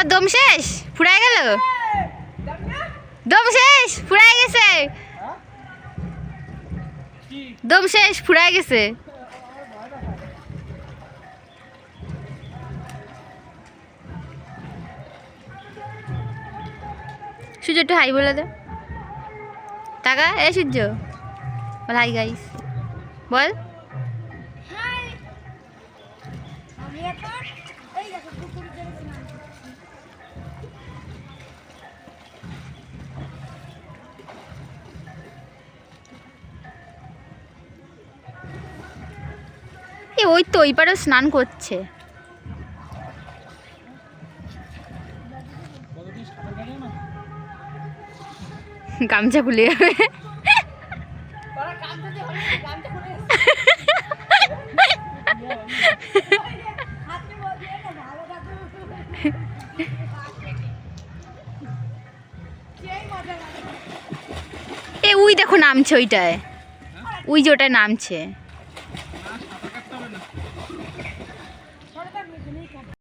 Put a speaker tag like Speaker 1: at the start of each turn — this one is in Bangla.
Speaker 1: তোমার দম শেষ ফুরাই গেল দম শেষ ফুরাই গেছে দম শেষ ফুরাই গেছে সূর্য একটু হাই বলে দে টাকা এ সূর্য বল হাই গাইস বল ওই তো ওই পারে স্নান করছে গামছা খুলে যাবে ওই দেখো নামছে ওইটায় ওই যে ওটায় নামছে